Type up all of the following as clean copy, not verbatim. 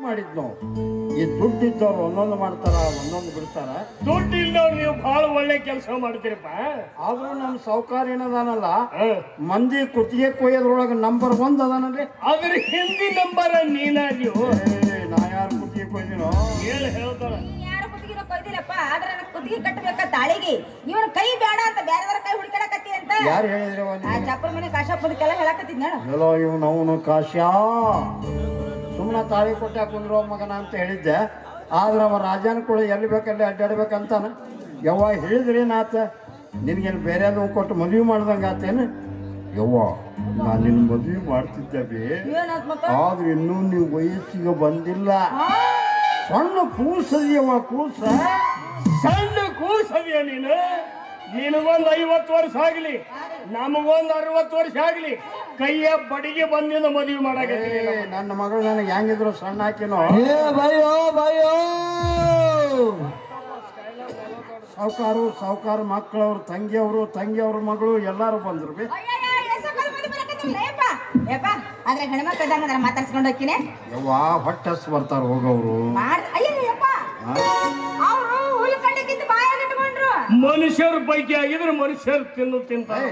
ಮಾಡಿದ್ನು. ಈ ದುಡ್ಡು ಇದ್ದವ್ರು ಒಂದೊಂದು ಮಾಡ್ತಾರ, ಒಂದೊಂದು ಬಿಡ್ತಾರ. ದುಡ್ಡು ಇಲ್ಲವ್ರು ನೀವು ಬಹಳ ಒಳ್ಳೆ ಕೆಲಸ ಮಾಡ್ತೀರಪ್ಪ. ಆದ್ರೂ ನಮ್ಮ ಸಾವುಕಾರ ಏನದಾನಲ್ಲ, ಮಂದಿ ಕುತ್ತಿಗೆ ಕೊಯ್ಯೋದ್ರೊಳಗೆ ನಂಬರ್ 1 ಅದಾನಲ್ಲಿ. ಅದ್ರ ಹಿಂದಿ ನಂಬರ್ ನೀನಾದ್ಯೋ. ನಾ ಯಾರು ಕುತ್ತಿಗೆ ಕೊಯ್ದಿನೋ ಹೇಳ್ತಾರ. ಯಾರು ಕುತ್ತಿಗೆ ಕೊಯ್ದಿರಪ್ಪ, ಆದ್ರೆ ನನಗೆ ಕುತ್ತಿಗೆ ಕಟ್ಟಬೇಕ ತಾಳಿಗೆ. ಇವನ ಕೈ ಬೇಡ ಅಂತ ಬೇರೆದರ ಕೈ ಹುಡುಕಾಡಕತ್ತಿ ಅಂತ ಯಾರು ಹೇಳಿದ್ರವ? ಆ ಚಪ್ಪರ ಮನೆ ಕಾಶಪ್ಪದಕ್ಕೆಲ್ಲ ಹೇಳಕತ್ತಿದ್ ನಾನು. ಎಲ್ಲೋ ಇವನು ಅವನು ಕಾಶ್ಯಾ ಸುಮ್ಮನೆ ತಾಳಿ ಕೊಟ್ಟ ಕುಂದ್ರೋ ಮಗನ ಅಂತ ಹೇಳಿದ್ದೆ. ಆದ್ರೆ ಅವ ರಾಜನ ಕೂಡ ಎಲ್ಲಿ ಬೇಕಲ್ಲಿ ಅಡ್ಡಾಡ್ಬೇಕಂತಾನ. ಯವ್ವ ಹೇಳಿದ್ರೇನಾತ, ನಿನಗೇನು ಬೇರೆ ಕೊಟ್ಟು ಮದುವೆ ಮಾಡ್ದಂಗೆ ಆತೇನು? ಯವ್ವ ನಾನು ನಿನ್ನ ಮದುವೆ ಮಾಡ್ತಿದ್ದೇವೆ, ಆದ್ರೆ ಇನ್ನೂ ನೀವು ವಯಸ್ಸಿಗೆ ಬಂದಿಲ್ಲ. ಸಣ್ಣ ಕೂಸದಿಯವ್ವ, ಕೂಸ ಸಣ್ಣ ಕೂಸದಿಯ ನೀನು. ನಿನಗೊಂದು 50 ವರ್ಷ ಆಗ್ಲಿ, ನಮಗೊಂದು 60 ವರ್ಷ ಆಗ್ಲಿ, ಕೈಯ ಬಡಿಗೆ ಬಂದಿಂದ ಮದುವೆ ಮಾಡಕ್ಕೆ. ನನ್ನ ಮಗಳು ನನಗೆ ಹೆಂಗಿದ್ರು ಸಣ್ಣ ಹಾಕಿನೋ. ಸಾವುಕಾರ ಮಕ್ಕಳವ್ರು, ತಂಗಿಯವ್ರ ಮಗಳು ಎಲ್ಲಾರು ಬಂದ್ರು. ಆದ್ರೆ ಹೆಣ್ಮಕ್ಳು ಇದ್ದಂಗ ಮಾತಾಡ್ಸ್ಕೊಂಡು ಹೋಗ್ತೀನಿ. ಯವ್ವಾ ಹೊಟ್ಟೆ ಹಸ್ ಬರ್ತಾರ ಹೋಗವ್ರು. ಮನುಷ್ಯರ ಪೈಕಿ ಆಗಿದ್ರೆ ಮನುಷ್ಯರು ತಿಂತಾರೆ.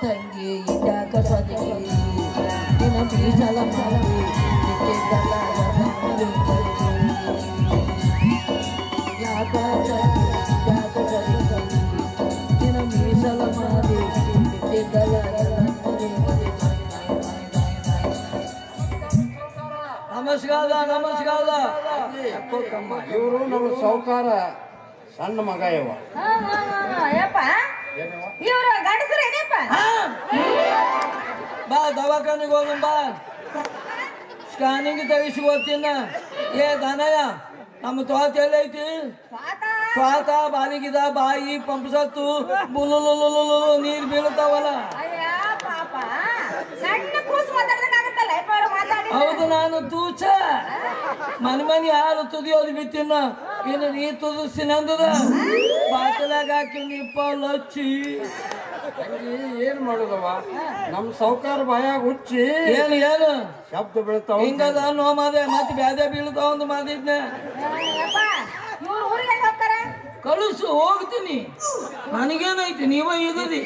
ತಂಗಿ ಯಾಕ ಸದಿಗೆ ದಿನ ಬೀಜಲ ಮಾಡಿ ಯಾಕ ದಿನ ಮೀಸಲ ಮಾಡಿ ನಮಸ್ಕಾರ. ಇವರು ನಮ್ಮ ಸಾವುಕಾರ ಸಣ್ಣ ಮಗ ಯವ್ವ. ಇವ್ರು ಗಂಡಸರು ಏನಪ್ಪ? ಬಾ ದವಾಖಾನಿಗೆ ಹೋಗಂ ಬಾ, ಸ್ಕ್ಯಾನಿಂಗ್ ತೆಗಿಸಿ ಓದ್ತೀನ. ಏ ದಾನಯ್ಯ, ನಮ್ಮ ತೋಟ ಎಲ್ಲೈತಿ? ಸ್ವಾತ ಬಾಲಿಗಿದ ಬಾಯಿ ಪಂಪಸತ್ತು ಬುಲು ನೀರು ಬೀಳ್ತಾವಲ್ಲ. ಹೌದು, ನಾನು ತೂಚ ಮನೆ ಹಾಲು ತುದಿಯೋದು ಬಿತ್ತಿನ. ಇನ್ನು ನೀ ತುದಿಸ್ತೀನಿ ಅಂದದ ಬಾಟಲಾಗ ಹಾಕಿ ನಿಪ್ಪ ಲಚ್ಚಿ. ಏನ್ ಮಾಡುದವ, ನಮ್ ಸಾವುಕಾರ ಬಾಯಾಗ ಹುಚ್ಚಿ ಏನು ಶಬ್ದ ಬೀಳ್ತಾವ. ಹಿಂಗದ ನೋ ಮಾದೆ, ಮತ್ತೆ ಬ್ಯಾದೆ ಬೀಳ್ತಾವ ಒಂದು ಮಾದಿದ್ನೆ. ಕಳಿಸು, ಹೋಗ್ತೀನಿ. ನನಗೇನೈತಿ, ನೀವ ಇದ್ದೀರಿ.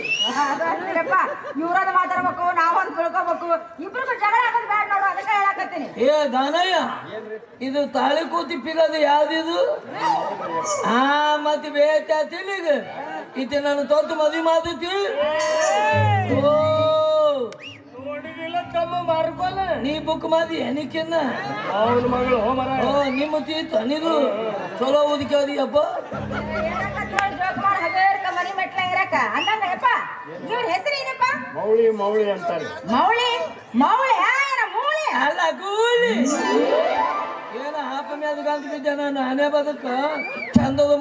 ಇವ್ರನ್ನ ಮಾತಾಡ್ಬೇಕು, ನಾವೊಂದು ತಿಳ್ಕೊಬೇಕು. ಇಬ್ರಿಗೂ ಜಗಳ ಹಾಕೋದು ಬೇಡ ನೋಡು, ಅದಕ್ಕೆ ಹೇಳಕತ್ತೀನಿ. ಏ ದಾನಯ್ಯ, ಇದು ತಾಳಿ ಕೂತಿ ಪಿಗದು ಯಾವ್ದಿದು? ಮತ್ತೆ ಬೇತಾತಿಲಿಗ ಇತಿ ನಾನು ತೊತ್ತು ಮದುವೆ ಮಾತೈತಿ. ನೀ ಬುಕ್ ಮಾದಿ ಎನಿಕಿನ್ನ ಮಗಳು ನಿಮ್ಮ ತೀತ ನೀನು ಚಲೋ ಓದಿಕದಿಯಪ್ಪ. ಮನಿ ಮೆಟ್ಲ ಇರಕ ಅಂದಂಗಪ್ಪ. ಇವ್ರ ಹೆಸರು ಏನಪ್ಪ? ಮೌಳಿ ಅಂತಾರೆ. ಮೌಳಿ ಮೂಳಿ ಅಲ್ಲ ಕೂಲಿ. ಏನ ಹಾಪ ಮೇಲೆ ಗಂತ ಬಿದ್ದೆ ನಾನೇ ಬದಕ. ಚಂದದ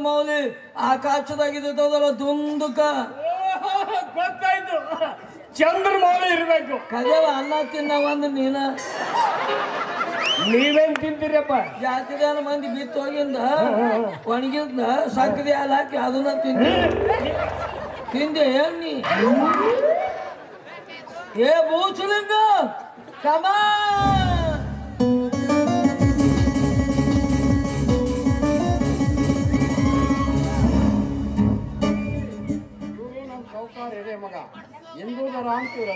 ಮೌಲಿ ಆಕಾಶದಾಗಿದ್ದಲ್ಲ ದುಂದುಕ. ಗೊತ್ತಾಯ್ತು, ಚಂದ್ರ ಮೌಳಿ ಇರ್ಬೇಕು. ಕದೇವ ಅನ್ನ ತಿನ್ನ ಒಂದು ನೀನ. ನೀವೇನ್ ತಿಂತೀರಪ್ಪ? ಜಾತಿ ಜನ ಮಂದಿ ಬಿತ್ತು ಹೋಗಿಂದ ಒಣಗಿಂದ ಸಕ್ಕರೆ ಹಾಲು ಹಾಕಿ ಅದನ್ನ ತಿಂದೆ ಏನಿ. ಏ ಬೂಚಲಿಂಗ ಕಮಾ ಮಗ ಹಿಂದೂದರ ಅಂತೀರ.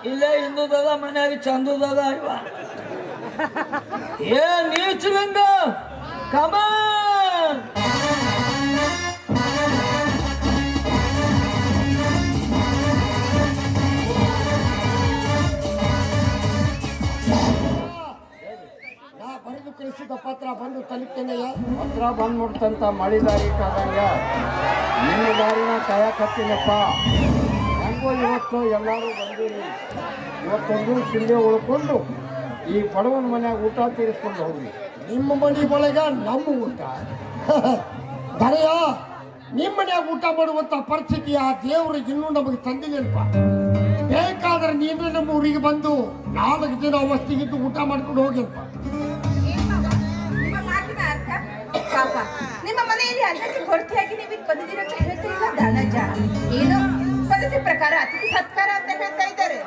ಇಲ್ಲೇ ಹಿಂದೂದದ ಮನ್ಯಾಗ ಚಂದದ ಇವ. ಏ ನೀಚಲಿಂಗ ಕಮಾ ಬರೆದು ಕಳಿಸಿದ ಪತ್ರ ಬಂದು ತಲುಪ್ತೇನೆಯ. ಪತ್ರ ಬಂದ್ಬಿಡ್ತಂತ ಮಳಿ ದಾರಿ ಕಾದಂಗ ನಿಮ್ಮ ದಾರಿನ ಕಾಯಕತ್ತೀನಪ್ಪ. ಹೆಂಗೋ ಇವತ್ತು ಎಲ್ಲರೂ ಬಂದೀನಿ. ಇವತ್ತೊಂದು ಸಿಂಧೆ ಉಳ್ಕೊಂಡು ಈ ಬಡವನ ಮನ್ಯಾಗ ಊಟ ತೀರಿಸ್ಕೊಂಡು ಹೋಗ್ರಿ. ನಿಮ್ಮ ಮನೆ ಒಳಗ ನಮ್ಮ ಊಟ ದರೆಯ ನಿಮ್ಮ ಮನ್ಯಾಗ ಊಟ ಮಾಡುವಂತ ಪರಿಸ್ಥಿತಿ ಆ ದೇವ್ರಿಗೆ ಇನ್ನೂ ನಮಗೆ ತಂದಿಲ್ಲಪ್ಪ. ಬೇಕಾದ್ರೆ ನೀನು ನಮ್ಮ ಊರಿಗೆ ಬಂದು 4 ದಿನ ಅವಸ್ಥೆಗಿದ್ದು ಊಟ ಮಾಡ್ಕೊಂಡು ಹೋಗ್ಯಪ್ಪ. ನಿಮ್ಮ ಮನೆಯಲ್ಲಿ ಅನ್ನ ಕೊಡ್ತಿ ಹಾಕಿ ನೀವು ಬಂದಿದ್ದೀರ ಧನಜ ಏನು ಪದ್ಧತಿ ಪ್ರಕಾರ ಅತಿಥಿ ಸತ್ಕಾರ ಅಂತ ಹೇಳ್ತಾ ಇದ್ದಾರೆ.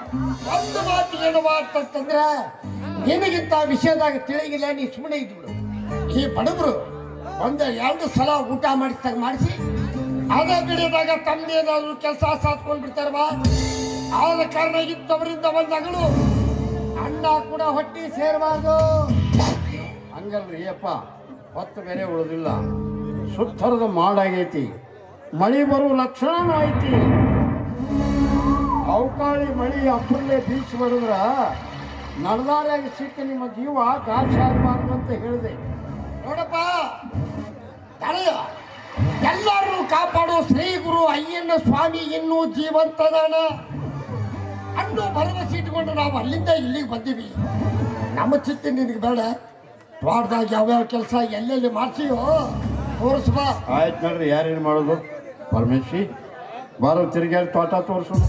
ಒಂದು ಮಾತು ಏನು ಅಂತಂದ್ರ ನಿನಗಿಂತ ವಿಷಯದಾಗ ತಿಳಿಗಿಲ್ಲ, ನೀ ಸುಮ್ಮನೆ ಇದ್ಬಿಡು. ಈ ಬಡವರು ಒಂದು 2 ಸಲ ಊಟ ಮಾಡಿಸಿದಾಗ ಮಾಡಿಸಿ ಅದ ಗಿಡದಾಗ ತಮ್ಮದೇನಾದ್ರು ಕೆಲಸ ಸಾತ್ಕೊಂಡ್ ಬಿಡ್ತಾರವಾ. ಆದ ಕಾರಣ ಇದ್ದವರಿಂದ ಬಂದಾಗಲು ಅಣ್ಣ ಕೂಡ ಹೊಟ್ಟಿ ಸೇರಬಾರ್ದು. ಹಂಗಲ್ರಿ ಅಪ್ಪ, ಹೊತ್ತು ಬೇರೆ ಉಳಿದಿಲ್ಲ. ಸುತ್ತರದ ಮಾಡಾಗೈತಿ, ಮಳಿ ಬರುವ ಲಕ್ಷಣನೂ ಐತಿ. ಅವಕಾಳಿ ಮಳಿ ಅಪ್ಪರಲ್ಲೇ ಬೀಚ್ ಬಡಿದ್ರ ನಡದಾರ್ಯಾಗ ಸಿಕ್ಕ ನಿಮ್ಮ ಜೀವ ಗಾಳಿ ಆಗಬಾರ್ದು ಅಂತ ಹೇಳಿದೆ. ನೋಡಪ್ಪ ತಲೆಯ ಎಲ್ಲರೂ ಕಾಪಾಡೋ ಶ್ರೀ ಗುರು ಅಯ್ಯಣ್ಣ ಸ್ವಾಮಿ ಇನ್ನೂ ಜೀವಂತದಾನ ಅನ್ನೋ ಭರವಸೆ ಇಟ್ಕೊಂಡು ನಾವು ಅಲ್ಲಿಂದ ಇಲ್ಲಿಗೆ ಬಂದೀವಿ. ನಮ್ಮ ಚಿತ್ತ ನಿನಗೆ ಬೇಡ. ತೋಟದಾಗ ಯಾವ್ಯಾವ ಕೆಲಸ ಎಲ್ಲೆಲ್ಲಿ ಮಾಡ್ತೀಯೋ ತೋರಿಸ್ಬ. ಆಯ್ತು ನೋಡ್ರಿ, ಯಾರೇನು ಮಾಡೋದು? ಪರಮೇಶಿ ಬಾರೋ, ತಿರುಗಾಡಿ ತೋಟ ತೋರಿಸೋದು.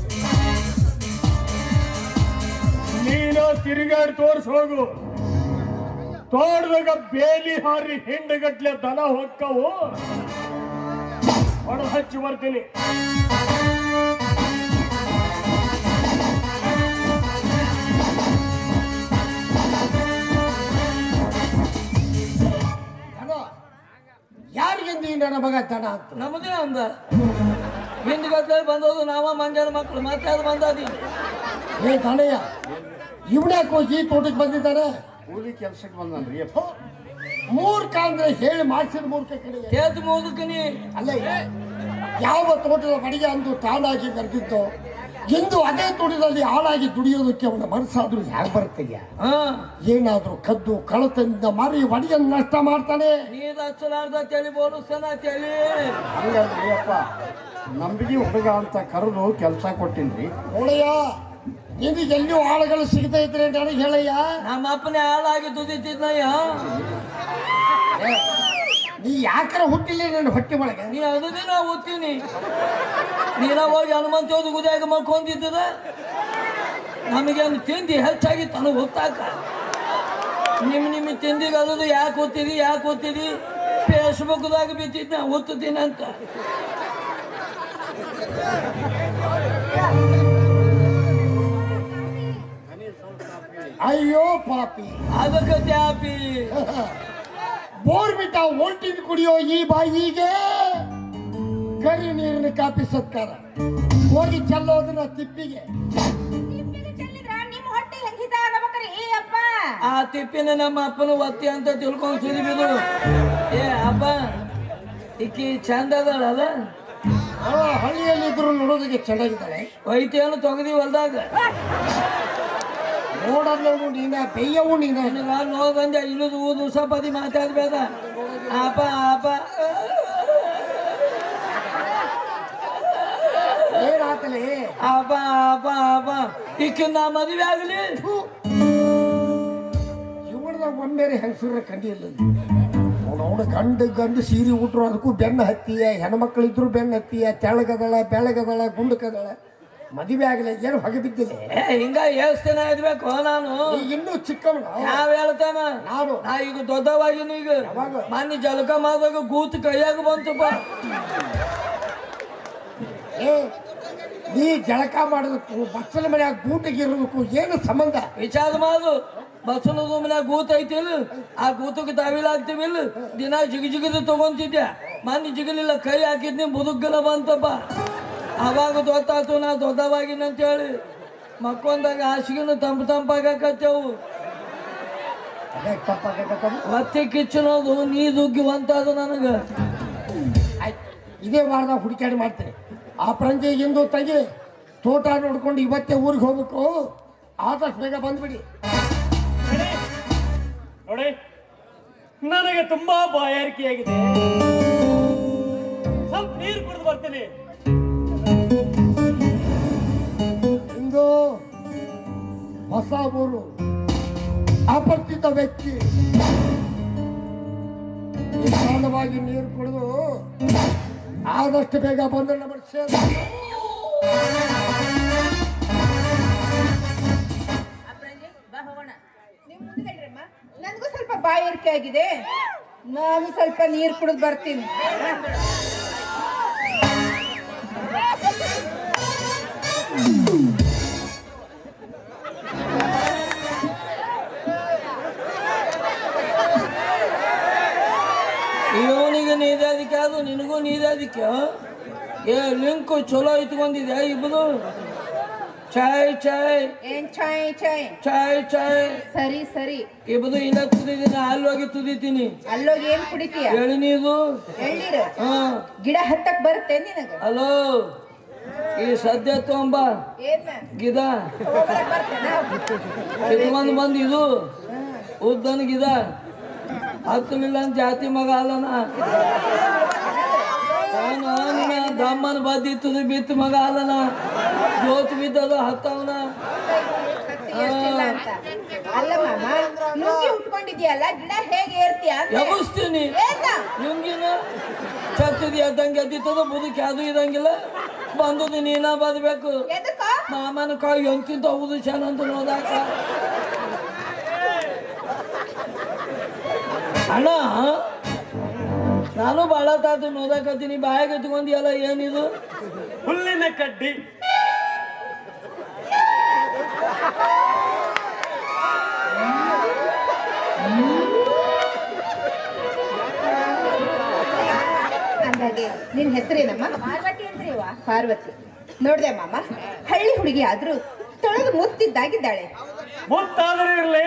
ನೀನು ತಿರುಗಾಡಿ ತೋರ್ಸ್ ಹೋಗು. ತೋಟದಾಗ ಬೇಲಿ ಹಾರಿ ಹಿಂಡಗಟ್ಲೆ ದನ ಹೊಕ್ಕವು, ಹೊಡೆದು ಹಚ್ಚಿ ಬರ್ತೀನಿ. ಯಾರಿಗೆಂದು ನನ್ನ ಮಗ ದನ ಅಂತ ನಮ್ಮದೇ ಅಂದ ಹಿಂದ್ಗಟ್ಟಲೆ ಬಂದೋದು ನಾವ ಮಂಜಾನ ಮಕ್ಕಳು ಮತ್ತೆ ಅದು ಬಂದಾದಿ. ಏ ದಣಯ್ಯ, ಇವನ್ಯಾಕೆ ಹೋಗಿ ತೋಟಕ್ಕೆ ಬಂದಿದ್ದಾನೆ? ಕೂಲಿ ಕೆಲ್ಸಕ್ಕೆ ಬಂದನ್ರಿ ಅಪ್ಪ. ಮೂರ್ಖ ಅಂದ್ರೆ ಹೇಳಿ ಮಾಡಿಸಿದ ಮೂರ್ಖ ಕಡೆ ಕೇತು ಮುದುಕನಿ. ಅಲ್ಲ, ಯಾವ ತೋಟದ ಬಡಿಗೆ ಅಂದು ತಾನಾಗಿ ಬೆರೆದಿದ್ದೋ ಎಂದು ಅದೇ ತೋಟದಲ್ಲಿ ಹಾಳಾಗಿ ದುಡಿಯೋದಕ್ಕೆ ಅವನ ಮನಸ್ಸಾದ್ರೂ ಯಾಕೆ ಬರುತ್ತಯ್ಯ? ಏನಾದ್ರೂ ಕದ್ದು ಕಳತದಿಂದ ಮಾರಿ ಒಡಿಯನ್ನು ನಷ್ಟ ಮಾಡ್ತಾನೆ. ನೀರು ಹಚ್ಚಲಾರ್ದ ತಳಿ ಬೋಲಿಸ್ತಾನ ತಳಿ. ಹಂಗಲ್ರಿ ಅಪ್ಪ, ನಂಬಿಕೆ ಹುಡುಗ ಅಂತ ಕರೆದು ಕೆಲಸ ಕೊಟ್ಟಿನ್ರಿ. ನೋಡಯ್ಯ, ನಿನಗೆ ಎಲ್ಲಿಯೂ ಆಳುಗಳು ಸಿಗತಾ ಇದ್ರೆ ನನಗೆ ಹೇಳಯ್ಯ. ನಮ್ಮ ಅಪ್ಪನೇ ಹಾಳಾಗಿ ದುಡಿತಿದ್ನಯ್ಯ. ನೀ ಯಾಕರ ಹುಟ್ಟಿಲ್ಲ ನನ್ನ ಹೊಟ್ಟೆ ಒಳಗೆ? ನೀ ಅದು ದಿನ ಓದ್ತೀನಿ. ನೀನ ಹೋಗಿ ಹನುಮಂತ ಹೋದ ಗುದಿಯಾಗ ಮಲ್ಕೊಂಡಿದ್ದದ. ನಮಗೆ ಒಂದು ತಿಂಡಿ ಹೆಚ್ಚಾಗಿತ್ತು ನನಗೆ ಗೊತ್ತಾಕ. ನಿಮ್ಮ ತಿಂಡಿಗೆ ಅದು ಯಾಕೆ ಓದ್ತಿದಿ ಫೇಸ್ಬುಕ್ದಾಗ ಬಿತ್ತಿದ್ನ ಓದ್ತೀನಿ ಅಂತ. ಅಯ್ಯೋ ಪಾಪಿ, ಅದಕ್ಕೆ ತ್ಯಾಪಿ. ಬೋರ್ಬಿಟ್ಟ ಓಲ್ಟಿನ್ ಕುಡಿಯೋ ಈ ಬಾಯಿಗೆ ಕರಿ ನೀರಿನ ಕಾಪಿ ಸತ್ಕಾರ ಹೋಗಿ ಚೆಲ್ಲೋದನ್ನ ತಿಪ್ಪಿಗೆ. ನಿಮ್ಮ ಹೊಟ್ಟೆ ಹೆಂಗಿತ ಆಗಬೇಕ್ರಿ ಅಪ್ಪ? ಆ ತಿಪ್ಪಿನ ನಮ್ಮ ಅಪ್ಪನ ಒತ್ತಿ ಅಂತ ತಿಳ್ಕೊಂಡು ಸುರಿಬಿದು. ಏ ಅಪ್ಪ, ಇಕ್ಕಿ ಚಂದ ಅದಲ್ಲ, ಹಳ್ಳಿಯಲ್ಲಿ ಇದ್ರು ನೋಡೋದಕ್ಕೆ ಚೆನ್ನಾಗಿದ್ದಾಳೆ. ಒಯ್ತೇನು ತೊಗದಿ ಹೊಲ್ದಾಗ ನೋಡೋದು ನೀನ ಬೆಯ್ಯವು ನೀನ. ನೋಡ್ ಬಂದೆ ಇಳಿದು ದಿವಸ ಪದಿ ಮಾತಾಡ್ಬೇಡ. ಅಪ್ಪ ಅಪ್ಪ ಏನಾತಲೆ? ಅಪ್ಪ ಅಪ್ಪ ಅಪ್ಪ ಇಕ್ಕಿ ನಾ ಮದುವೆ ಆಗಲಿ. ಇವಳದಾಗ ಒಮ್ಮೆರೆ ಹೆಂಗಸರ ಕಂಡಿಲ್ಲ. ಅವನು ಗಂಡು ಸೀರೆ ಉಟ್ರು ಅದಕ್ಕೂ ಬೆನ್ನ ಹತ್ತಿಯ, ಹೆಣ್ಮಕ್ಳಿದ್ರು ಬೆನ್ನ ಹತ್ತಿಯ, ತೆಳಗದಳ ಬೆಳಗದಳ ಗುಂಡಕದಳ. ಮದುವೆ ಆಗಲಿ, ಏನು ಹೊಗೆ ಬಿದ್ದಿಲ್ಲ. ಹಿಂಗ ಎಷ್ಟು ದಿನ ಇರ್ಬೇಕು ನಾನು? ಇನ್ನೂ ಚಿಕ್ಕವನು. ಯಾವ ಹೇಳ್ತಾನ? ನಾನು ನಾ ಈಗ ದೊಡ್ಡವಾಗಿನ. ಈಗ ಮನೆ ಜಲಕ ಮಾಡಿದಾಗ ಗೂತ್ ಕೈಯಾಗ ಬಂತಪ್ಪ. ಏ, ನೀ ಜಳಕ ಮಾಡೋದಕ್ಕೂ ಬಚ್ಚಲ ಮನ್ಯಾಗ ಗೂಟಿಗಿರೋದಕ್ಕೂ ಏನು ಸಂಬಂಧ? ವಿಚಾರ ಮಾಡು. ಬಸ್ಸನ ಮನ್ಯಾಗ ಗೂತ್ ಐತಿಲ್ಲ, ಆ ಗೂತಕ್ಕೆ ತಾವಿಲಾಗ್ತಿವಿಲ್ಲ. ದಿನ ಜಿಗಿದು ತಗೊಂತಿದ್ದೆ. ಮನೆ ಜಿಗಲಿಲ್ಲ, ಕೈ ಹಾಕಿದ್ನಿ ಬದುಕಲ್ಲ ಬಂತಪ್ಪ. ಅವಾಗ ಗೊತ್ತಾತು ನಾ ದೊಡ್ಡವಾಗಿನಂತೇಳಿ. ಮಕ್ಕೊಂದಾಗ ಹಾಸಿಗೆನು ತಂಪಾಗತ್ತೇವು. ಮತ್ತೆ ಕಿಚ್ಚನೋದು ನೀ ದುಗ್ಗಿವಂತದು ನನಗ. ಇದೇ ವಾರದಾಗ ಹುಡುಕಾಡಿ ಮಾಡ್ತೀನಿ. ಆ ಪ್ರಂಜೆಗಿಂದು ತೆಗಿ, ತೋಟ ನೋಡ್ಕೊಂಡು ಇವತ್ತೇ ಊರಿಗೆ ಹೋಗ್ಬೇಕು. ಆದಷ್ಟು ಬೇಗ ಬಂದ್ಬಿಡಿ. ನೋಡಿ, ನನಗೆ ತುಂಬಾ ಬಾಯಾರಿಕೆಯಾಗಿದೆ. ಸ್ವಲ್ಪ ನೀರು ಕುಡಿದು ಬರ್ತೀನಿ. ಇಂದು ಹೊಸ ಊರು, ಅಪರಿಚಿತ ವ್ಯಕ್ತಿ. ನಿಧಾನವಾಗಿ ನೀರು ಕುಡಿದು ಆದಷ್ಟು ಬೇಗ ಬಂದು ನಮ್ಮ ನನಗೂ ಸ್ವಲ್ಪ ಬಾಯಾರಿಕೆ ಆಗಿದೆ. ನಾನು ಸ್ವಲ್ಪ ನೀರು ಕುಡಿದು ಬರ್ತೀನಿ. ಇವನಿಗೆ ನೀದೆ ಅದಕ್ಕೆ ಅದು ನಿನಗೂ ನೀದೆ ಅದಕ್ಕೆ ಏ ಲಿಂಕು ಚಲೋ ಇಟ್ಕೊಂಡಿದ್ಯಾ ಇಬ್ಬರು ಚಾಯ್ ಚಾಯ್ ಏನ್ ಚಾಯ್ ಚಾಯ್ ಚಾಯ್ ಚಾಯ್ ಸರಿ ಸರಿ ಇಬ್ಬರು ಇಲ್ಲ ತುದಿತೀನಿ ಅಲ್ಲೋಗಿ ತುದಿತೀನಿ ಅಲ್ಲೋಗಿ ಏನ್ ಕುಡಿತೀಯ ಎಳನೀರು ಎಳ್ಳೀರು ಹಾ ಗಿಡ ಹತ್ತಕ್ ಬರುತ್ತೆ ನಿನಗ ಹಲೋ ಈ ಸದ್ಯ ತೊಂಬ ಏನ್ ಗಿದ ತಗೊಬರಕ್ ಬರ್ತೇನ? ಕಿತ್ಕೊಂಡ್ ಬಂದ್ ಇದು ಉದ್ದನ ಗಿದ ಹತ್ತಲಿಲ್ಲ ಅಂತ ಜಾತಿ ಮಗ ಅಲ್ಲನ ದಮ್ಮನ ಬದ್ದಿತ್ತದು ಬಿತ್ತು ಮಗ ಅಲ್ಲನ ಜೋತ್ ಬಿದ್ದದು ಹತ್ತವನ ಎಷ್ಟಿಲ್ಲ ಅಂತ ಅಲ್ಲ ಮಾಮ ಲುಂಗಿ ಉಟ್ಕೊಂಡಿದ್ಯಲ್ಲ ಗಿಡ ಹೇಗೆ ಏರ್ತೀಯ ಅಂತ ಎಬ್ಬಿಸ್ತೀನಿ ಏನ? ನಿಮ್ಗಿನ ಚತ್ತದಿ ಎದ್ದಂಗೆ ಎದ್ದಿತ್ತದ ಬದುಕಿ ಅದು ಇದಂಗಿಲ್ಲ ಬಂದದು ನೀನ ಬದ್ಬೇಕು ಎದಕ್ಕ? ಮಾಮನ ಕಾಯಿ ಎಂತಿಂತ ಹೌದು ಚೆನ್ನಂತ ನೋದಾಕ ಅಣ್ಣ ನಾನು ಬಾಳ ತಾತು ನೋದಾಕತ್ತೀನಿ ಬಾಯಾಗ ಎತ್ಕೊಂಡಿಯಲ್ಲ ಏನಿದು ಹುಲ್ಲಿನ ಕಡ್ಡಿ. ಅಂದಾಗೆ ನಿನ್ ಹೆಸರೇನಮ್ಮ? ಪಾರ್ವತಿ ಅಂದ್ರಿ ಪಾರ್ವತಿ. ನೋಡ್ದೆ ಮಾಮ, ಹಳ್ಳಿ ಹುಡುಗಿ ಆದ್ರೂ ತೊಳೆದು ಮುತ್ತಿದ್ದಾಗಿದ್ದಾಳೆ. ಮುತ್ತಾದ್ರೂ ಇರ್ಲಿ